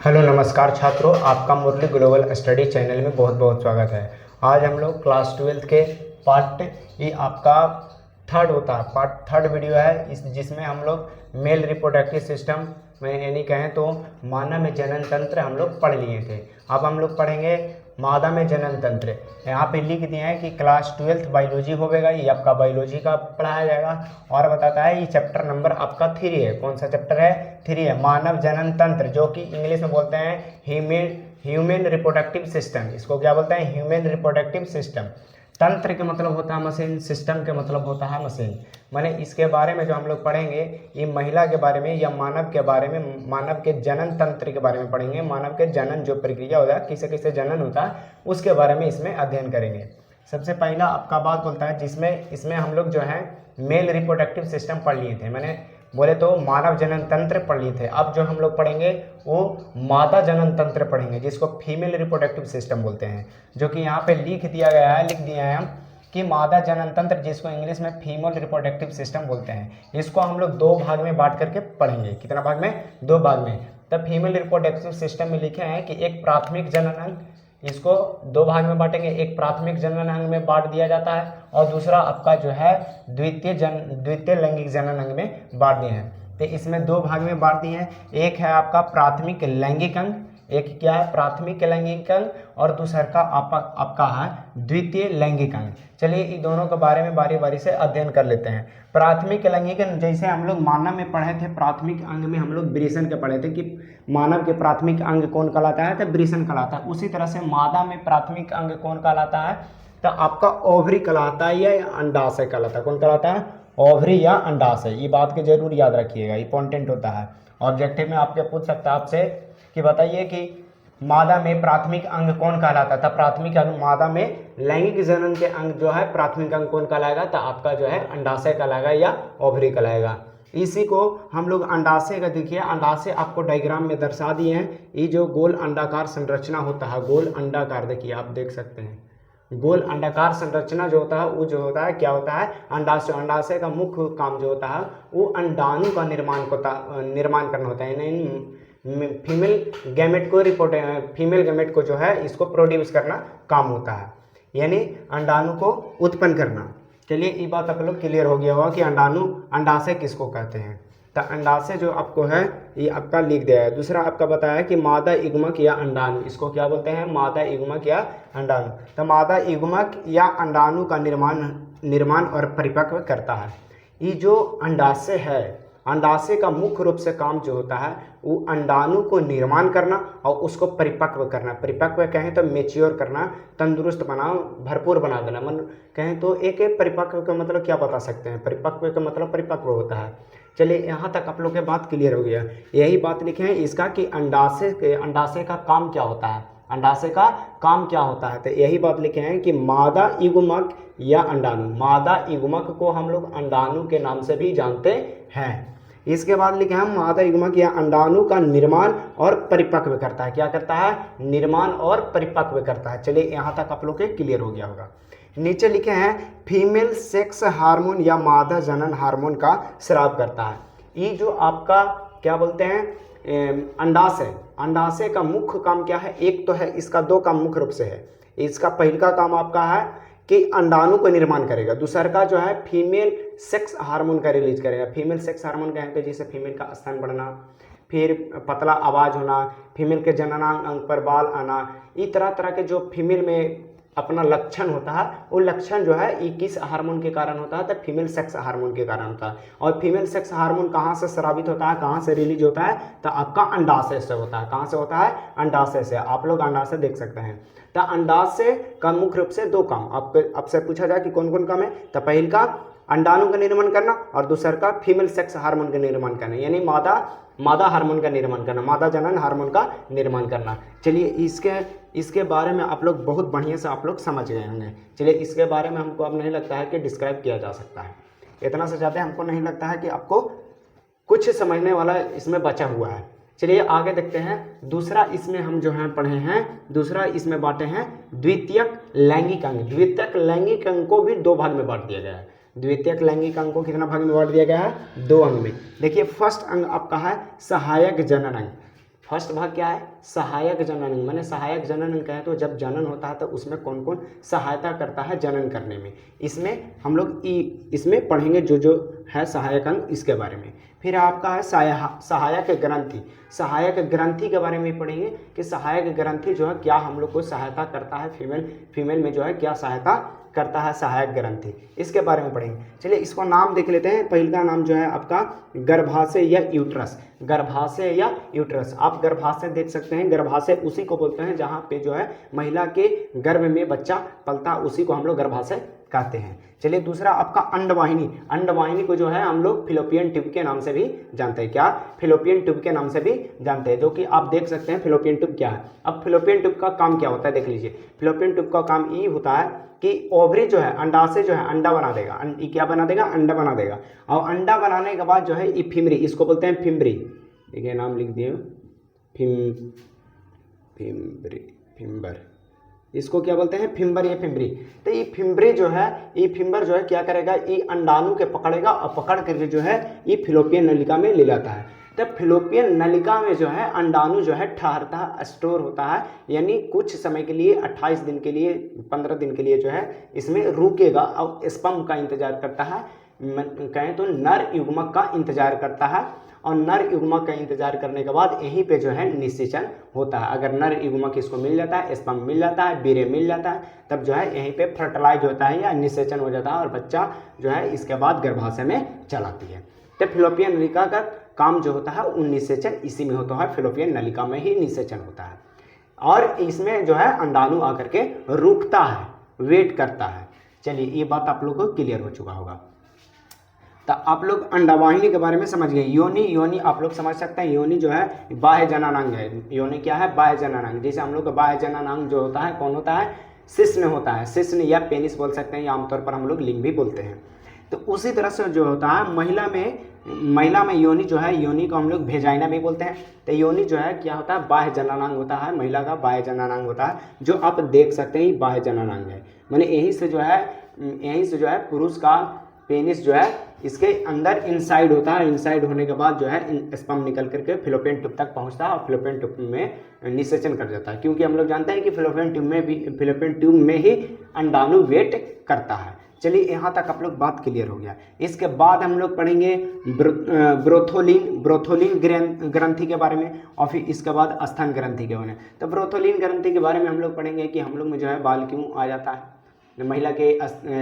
Hello नमस्कार छात्रों, आपका मुरली ग्लोबल स्टडी चैनल में बहुत बहुत स्वागत है। आज हम लोग क्लास 12 के पार्ट ये आपका थर्ड होता है, पार्ट थर्ड वीडियो है जिसमें हम लोग मेल रिप्रोडक्टिव सिस्टम में यानी कहें तो मानव में जनन तंत्र हम लोग पढ़ लिए थे। अब हम लोग पढ़ेंगे मादा में जनन तंत्र। यहाँ पे लिख दिए हैं कि क्लास 12 बायोलॉजी होगा, ये आपका बायोलॉजी का पढ़ाया जाएगा और बताता है ये चैप्टर नंबर आपका 3 है। कौन सा चैप्टर है? 3 है, मानव जनन तंत्र, जो कि इंग्लिश में बोलते हैं ह्यूमन रिप्रोडक्टिव सिस्टम। इसको क्या बोलते हैं? Human reproductive system. तंत्र के मतलब होता है मशीन, सिस्टम के मतलब होता है मशीन। माने इसके बारे में जो हम लोग पढ़ेंगे ये महिला के बारे में या मानव के बारे में, मानव के जनन तंत्र के बारे में पढ़ेंगे। मानव के जनन जो प्रक्रिया होता है, किसे किसे जनन होता है, उसके बारे में इसमें अध्ययन करेंगे। सबसे पहला आपका बात बोलता है जिसमें इसमें हम लोग जो है मेल रिप्रोडक्टिव सिस्टम पढ़ लिए थे। मैंने बोले तो मानव जनन तंत्र पढ़ लिए थे। अब जो हम लोग पढ़ेंगे वो मादा जनन तंत्र पढ़ेंगे, जिसको फीमेल रिप्रोडक्टिव सिस्टम बोलते हैं, जो कि यहाँ पे लिख दिया है हम कि मादा जनन तंत्र, जिसको इंग्लिश में फीमेल रिप्रोडक्टिव सिस्टम बोलते हैं। इसको हम लोग 2 भाग में बांट करके पढ़ेंगे। कितना भाग में? 2 भाग में। तब फीमेल रिप्रोडक्टिव सिस्टम में लिखे हैं कि एक प्राथमिक जनन अंग, इसको 2 भाग में बांटेंगे। एक प्राथमिक जनन अंग में बांट दिया जाता है और दूसरा आपका जो है द्वितीय लैंगिक जनन अंग में बांट दिए हैं। तो इसमें 2 भाग में बांट दिए हैं। एक है आपका प्राथमिक लैंगिक अंग, एक क्या है? प्राथमिक लैंगिक अंग, और दूसरा का आपका है द्वितीय लैंगिक अंग। चलिए इन दोनों के बारे में बारी बारी से अध्ययन कर लेते हैं। प्राथमिक लैंगिक अंग, जैसे हम लोग मानव में पढ़े थे, प्राथमिक अंग में हम लोग वृषण के पढ़े थे कि मानव के प्राथमिक अंग कौन कहलाता है? तो वृषण कहलाता है। उसी तरह से मादा में प्राथमिक अंग कौन कहलाता है? तो आपका ओवरी कहलाता है या अंडाशय कहलाता है। कौन कहलाता है? ओवरी या अंडाशय। ये बात के जरूर याद रखिएगा, इंपॉर्टेंट होता है। ऑब्जेक्टिव में आपके पूछ सकता है आपसे कि बताइए कि मादा में प्राथमिक अंग कौन कहलाता था? प्राथमिक अंग मादा में लैंगिक जनन के अंग जो है प्राथमिक अंग कौन कहलाएगा? तो आपका जो है अंडाशय कहलाएगा या ओवरी कहलाएगा। इसी को हम लोग अंडाशय का, देखिए अंडाशय आपको डायग्राम में दर्शा दिए हैं। ये जो गोल अंडाकार संरचना होता है, गोल अंडाकार, देखिए आप देख सकते हैं गोल अंडाकार संरचना जो होता है वो जो होता है क्या होता है? अंडाशय। अंडाशय का मुख्य काम जो होता है वो अंडाणु का निर्माण करना होता है। फीमेल गैमेट को जो है इसको प्रोड्यूस करना काम होता है, यानी अंडाणु को उत्पन्न करना। चलिए ये बात आप लोग क्लियर हो गया होगा कि अंडाशय किसको कहते हैं। तो अंडाशय जो आपको है ये आपका लिख दिया है। दूसरा आपका बताया कि मादा युग्मक या अंडाणु, इसको क्या बोलते हैं? मादा युग्मक या अंडाणु। तो मादा युग्मक या अंडाणु का निर्माण और परिपक्व करता है। ये जो अंडाशय है, अंडाशय का मुख्य रूप से काम जो होता है वो अंडाणु को निर्माण करना और उसको परिपक्व करना। परिपक्व कहें तो मेच्योर करना, तंदुरुस्त बना, भरपूर बना देना। मन कहें तो एक परिपक्व का मतलब क्या बता सकते हैं? परिपक्व का मतलब परिपक्व होता है। चलिए यहाँ तक आप लोग के बात क्लियर हो गया। यही बात लिखे हैं इसका कि अंडाशय का काम क्या होता है, अंडाशय का काम क्या होता है। तो यही बात लिखे हैं कि मादा युग्मक या अंडाणु। मादा युग्मक को हम लोग अंडाणु के नाम से भी जानते हैं। इसके बाद लिखे हैं मादा युग्मक या अंडाणु का निर्माण और परिपक्व करता है। क्या करता है? निर्माण और परिपक्व करता है। चलिए यहाँ तक आप लोग के क्लियर हो गया होगा। नीचे लिखे हैं फीमेल सेक्स हार्मोन या मादा जनन हार्मोन का स्राव करता है। ये जो आपका क्या बोलते हैं अंडाशय, अंडाशय का मुख्य काम क्या है? एक तो है इसका 2 काम मुख्य रूप से है। इसका पहला काम आपका है कि अंडाणु को निर्माण करेगा, दूसरा का जो है फीमेल सेक्स हार्मोन का रिलीज करेगा। फीमेल सेक्स हार्मोन कहें तो जैसे फीमेल का स्तन बढ़ना, फिर पतला आवाज़ होना, फीमेल के जननांग अंग पर बाल आना, ये तरह तरह के जो फीमेल में अपना लक्षण होता है वो लक्षण जो है ये किस हार्मोन के कारण होता है? तो फीमेल सेक्स हार्मोन के कारण होता है। और फीमेल सेक्स हार्मोन कहाँ से स्रावित होता है, कहाँ से रिलीज होता है? तो आपका अंडाशय से होता है। कहाँ से होता है? अंडाशय से। आप लोग अंडाशय देख सकते हैं। तो अंडाशय का मुख्य रूप से 2 काम आपसे पूछा जाए कि कौन कौन काम है? तो पहले का अंडाणु का निर्माण करना और दूसरा का फीमेल सेक्स हार्मोन का निर्माण करना, यानी मादा हार्मोन का निर्माण करना, मादा जनन हार्मोन का निर्माण करना। चलिए इसके बारे में आप लोग बहुत बढ़िया से आप लोग समझ गए होंगे। चलिए इसके बारे में हमको अब नहीं लगता है कि डिस्क्राइब किया जा सकता है। इतना से ज़्यादा हमको नहीं लगता है कि आपको कुछ समझने वाला इसमें बचा हुआ है। चलिए आगे देखते हैं। दूसरा इसमें हम जो है पढ़े हैं, दूसरा इसमें बांटे हैं द्वितीयक लैंगिक अंग। द्वितीयक लैंगिक अंग को भी 2 भाग में बांट दिया गया है। द्वितीयक लैंगिक अंग को कितना भाग में बांट दिया गया है? 2 अंग में। देखिए फर्स्ट अंग आपका है सहायक जनन अंग। फर्स्ट भाग क्या है, सहायक जनन। मैंने सहायक जनन कहे तो जब जनन होता है तो उसमें कौन कौन सहायता करता है जनन करने में, इसमें हम लोग इसमें पढ़ेंगे जो है सहायक अंग, इसके बारे में। फिर आपका है सहायक ग्रंथि। सहायक ग्रंथि के बारे में पढ़ेंगे कि सहायक ग्रंथि जो है क्या हम लोग को सहायता करता है, फीमेल में जो है क्या सहायता करता है सहायक ग्रंथि, इसके बारे में पढ़ेंगे। चलिए इसको नाम देख लेते हैं। पहला नाम जो है आपका गर्भाशय या यूट्रस। गर्भाशय या यूट्रस, आप गर्भाशय देख सकते हैं, गर्भाशय उसी को बोलते हैं जहाँ पे जो है महिला के गर्भ में बच्चा पलता है, उसी को हम लोग गर्भाशय कहते हैं। चलिए दूसरा आपका अंडवाहिनी। अंडवाहिनी को जो है हम लोग फिलोपियन ट्यूब के नाम से भी जानते हैं। क्या, फिलोपियन ट्यूब के नाम से भी जानते हैं, जो कि आप देख सकते हैं फिलोपियन ट्यूब क्या है। अब फिलोपियन ट्यूब का काम क्या होता है देख लीजिए। फिलोपियन ट्यूब का काम ये होता है कि ओवरी जो है अंडाशय जो है अंडा बना देगा। ये क्या बना देगा, अंडा बना देगा। और अंडा बनाने के बाद जो है ये फिमरी, इसको बोलते हैं फिमरी, देखिए नाम लिख दिए फिम्बर, इसको क्या बोलते हैं, फिम्बर या फिम्बरी। तो ये फिम्बरी जो है, ये फिम्बर जो है क्या करेगा, ये अंडाणु के पकड़ेगा और पकड़ करके जो है ये फिलोपियन नलिका में ले जाता है। तब फिलोपियन नलिका में जो है अंडाणु जो है ठहरता है, स्टोर होता है, यानी कुछ समय के लिए 28 दिन के लिए 15 दिन के लिए जो है इसमें रुकेगा और स्पर्म का इंतजार करता है। कहें तो नर युग्मक का इंतजार करता है, और नर युग्मक का इंतजार करने के बाद यहीं पे जो है निषेचन होता है। अगर नर युग्मक इसको मिल जाता है, स्पर्म मिल जाता है, वीर्य मिल जाता है, तब जो है यहीं पे फर्टिलाइज होता है या निषेचन हो जाता है और बच्चा जो है इसके बाद गर्भाशय में चलाती है। तो फिलोपियन नलिका का काम जो होता है वो निषेचन इसी में होता है, फिलोपियन नलिका में ही निषेचन होता है। और इसमें जो है अंडाणु आकर के रुकता है, वेट करता है। चलिए ये बात आप लोग को क्लियर हो चुका होगा। तो आप लोग अंडवाहिनी के बारे में समझ गए। योनि आप लोग समझ सकते हैं, योनि जो है बाह्य जननांग है। योनि क्या है, बाह्य जननांग। जैसे हम लोग का बाह्य जननांग जो होता है कौन होता है, शिश्न होता है। शिश्न या पेनिस बोल सकते हैं, या आमतौर पर हम लोग लिंग भी बोलते हैं। तो उसी तरह से जो होता है महिला में योनि जो है, योनि को हम लोग भेजाइना भी बोलते हैं। तो योनि जो है क्या होता है, बाह्य जननांग होता है, महिला का बाह्य जननांग होता है, जो आप देख सकते हैं बाह्य जननांग है। माने यहीं से जो है पुरुष का पेनिस जो है इसके अंदर इनसाइड होता है। इनसाइड होने के बाद जो है स्पर्म निकल करके फिलोपियन ट्यूब तक पहुंचता है और फिलोपियन ट्यूब में निषेचन कर जाता है। क्योंकि हम लोग जानते हैं कि फिलोपियन ट्यूब में ही अंडाणु वेट करता है। चलिए यहाँ तक आप लोग बात क्लियर हो गया। इसके बाद हम लोग पढ़ेंगे ब्रोथोलिन ग्रंथि के बारे में, और फिर इसके बाद स्तन ग्रंथि के बारे में। तो ब्रोथोलिन ग्रंथि के बारे में हम लोग पढ़ेंगे कि हम लोग में जो है बाल क्यों आ जाता है, महिला के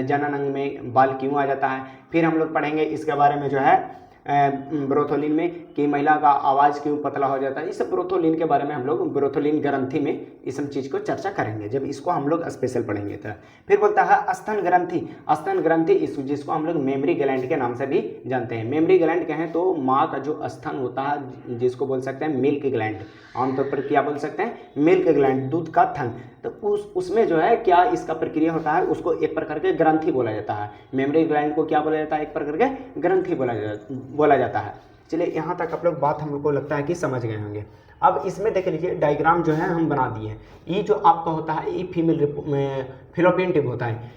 जनन अंग में बाल क्यों आ जाता है। फिर हम लोग पढ़ेंगे इसके बारे में जो है ब्रोथोलिन में कि महिला का आवाज़ क्यों पतला हो जाता है। इस ब्रोथोलिन के बारे में हम लोग ब्रोथोलिन ग्रंथि में इस सब चीज़ को चर्चा करेंगे, जब इसको हम लोग स्पेशल पढ़ेंगे। तो फिर बोलता है स्तन ग्रंथि। स्तन ग्रंथि जिसको हम लोग मेमरी ग्लैंड के नाम से भी जानते हैं। मेमरी ग्लैंड कहें तो माँ का जो स्तन होता है, जिसको बोल सकते हैं मिल्क ग्लैंड। आमतौर पर क्या बोल सकते हैं, मिल्क ग्लैंड, दूध का थन। तो उसमें जो है क्या इसका प्रक्रिया होता है, उसको एक प्रकार के ग्रंथि बोला जाता है। मेमरी ग्लैंड को क्या बोला जाता है, एक प्रकार के ग्रंथि बोला जाता है। चलिए यहाँ तक आप लोग बात हम लोग को लगता है कि समझ गए होंगे। अब इसमें देख लीजिए डायग्राम जो है हम बना दिए हैं। ये जो आपका होता है ये फिलोपियन ट्यूब होता है,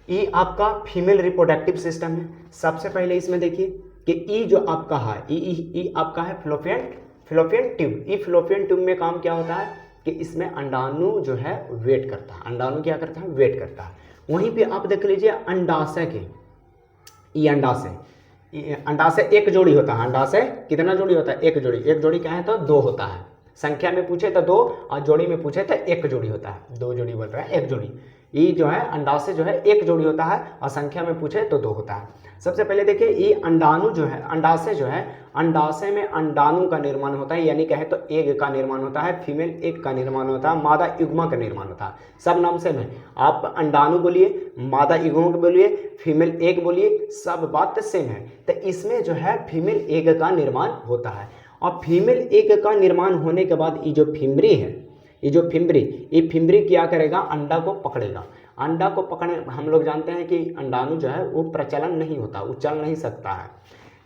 ये आपका फीमेल रिप्रोडक्टिव सिस्टम है। सबसे पहले इसमें देखिए कि ये जो आपका है ये आपका है फिलोपियन ट्यूब। ये फिलोपियन ट्यूब में काम क्या होता है कि इसमें अंडाणु जो है वेट करता है। अंडाणु क्या करता है, वेट करता है। वहीं पे आप देख लीजिए अंडाशय के, ये अंडाशय एक जोड़ी होता है। अंडाशय कितना जोड़ी होता है, एक जोड़ी। एक जोड़ी कहें तो दो होता है, संख्या में पूछे तो दो और जोड़ी में पूछे तो एक जोड़ी होता है। दो जोड़ी बोल रहा है, एक जोड़ी। ये जो है अंडाशय जो है एक जोड़ी होता है और संख्या में पूछे तो दो होता है। सबसे पहले देखिए ये अंडाणु जो है, अंडाशय जो है, अंडाशय में अंडाणु का निर्माण होता है, यानी कहे तो एग का निर्माण होता है, फीमेल एग का निर्माण होता है, मादा युग्म का निर्माण होता है। सब नाम सेम है, आप अंडाणु बोलिए, मादा युग्म बोलिए, फीमेल एग बोलिए, सब बात सेम है। तो इसमें जो है फीमेल एग का निर्माण होता है। और फीमेल एग का निर्माण होने के बाद ये जो फिम्बरी है, ये फिम्बरी क्या करेगा, अंडा को पकड़ेगा। अंडा को पकड़ने, हम लोग जानते हैं कि अंडाणु जो है वो प्रचलन नहीं होता, वो चल नहीं सकता है।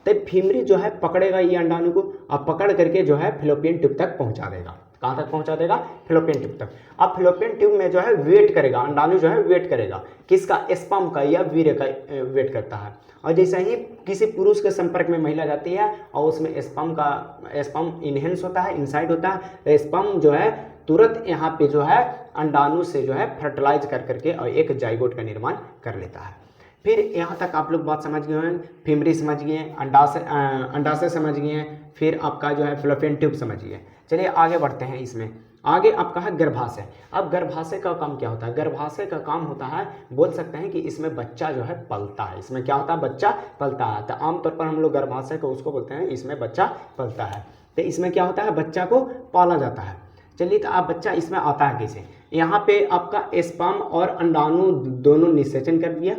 तो फिम्बरी जो है पकड़ेगा ये अंडाणु को और पकड़ करके जो है फिलोपियन ट्यूब तक पहुंचा देगा। कहाँ तक पहुंचा देगा? फिलोपियन ट्यूब तक। अब फिलोपियन ट्यूब में जो है वेट करेगा, अंडाणु जो है वेट करेगा किसका? स्पर्म का या वीर्य का वेट करता है। और जैसे ही किसी पुरुष के संपर्क में महिला जाती है और उसमें स्पर्म इनहेंस होता है, इनसाइड होता है, तो स्पर्म जो है तुरंत यहाँ पे जो है अंडाणु से जो है फर्टिलाइज कर करके और एक जाइगोट का निर्माण कर लेता है। फिर यहाँ तक आप लोग बात समझ गए हैं, फिमरी समझ गए, अंडाशय समझ गए, फिर आपका जो है फिलोपियन ट्यूब समझ गए। चलिए आगे बढ़ते हैं। इसमें आगे आपका है गर्भाशय। अब गर्भाशय का काम क्या होता है? गर्भाशय का काम होता है, बोल सकते हैं कि इसमें बच्चा जो है पलता है। इसमें क्या होता है? बच्चा पलता है। तो आमतौर पर हम लोग गर्भाशय को उसको बोलते हैं इसमें बच्चा पलता है। तो इसमें क्या होता है? बच्चा को पाला जाता है। चलिए, तो आप बच्चा इसमें आता है कैसे? यहाँ पे आपका स्पर्म और अंडाणु दोनों निषेचन कर दिया,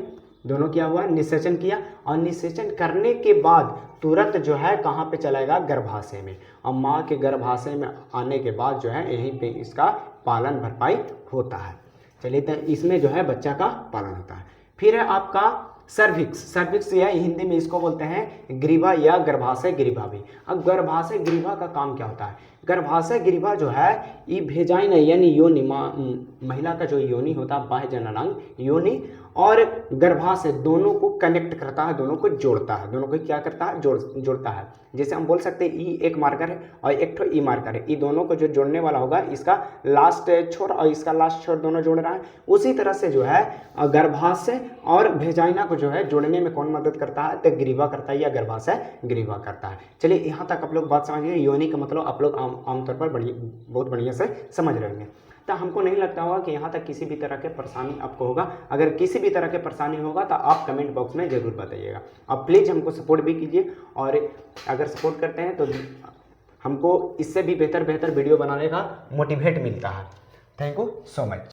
दोनों क्या हुआ? निषेचन किया, और निषेचन करने के बाद तुरंत जो है कहाँ पे चलाएगा? गर्भाशय में। और माँ के गर्भाशय में आने के बाद जो है यहीं पे इसका पालन भरपाई होता है। चलिए, तो इसमें जो है बच्चा का पालन होता है। फिर है आपका सर्विक्स। सर्विक्स या हिंदी में इसको बोलते हैं ग्रीवा या गर्भाशय ग्रीवा भी। अब गर्भाशय ग्रीवा का काम क्या होता है? गर्भाशय ग्रीवा जो है ये भेजाइन यानी योनि, महिला का जो योनि होता है, बाह्य जननांग योनि और गर्भाशय दोनों को कनेक्ट करता है, दोनों को जोड़ता है, दोनों को क्या करता है? जोड़ता है। जैसे हम बोल सकते हैं ई एक मार्कर है और एक ठो ई मार्कर है, ये दोनों को जो जोड़ने वाला होगा इसका लास्ट छोर और इसका लास्ट छोर दोनों जोड़ रहा है। उसी तरह से जो है गर्भाशय और भेजाइना को जो है जोड़ने में कौन मदद करता है? तो ग्रीवा करता है या गर्भाशय ग्रीवा करता है। चलिए, यहाँ तक आप लोग बात समझिए। योनि का मतलब आप लोग आमतौर पर बहुत बढ़िया से समझ रहे होंगे। तो हमको नहीं लगता होगा कि यहाँ तक किसी भी तरह के परेशानी आपको होगा। अगर किसी भी तरह के परेशानी होगा तो आप कमेंट बॉक्स में ज़रूर बताइएगा। और प्लीज़ हमको सपोर्ट भी कीजिए, और अगर सपोर्ट करते हैं तो हमको इससे भी बेहतर वीडियो बनाने का मोटिवेट मिलता है। Thank you so much.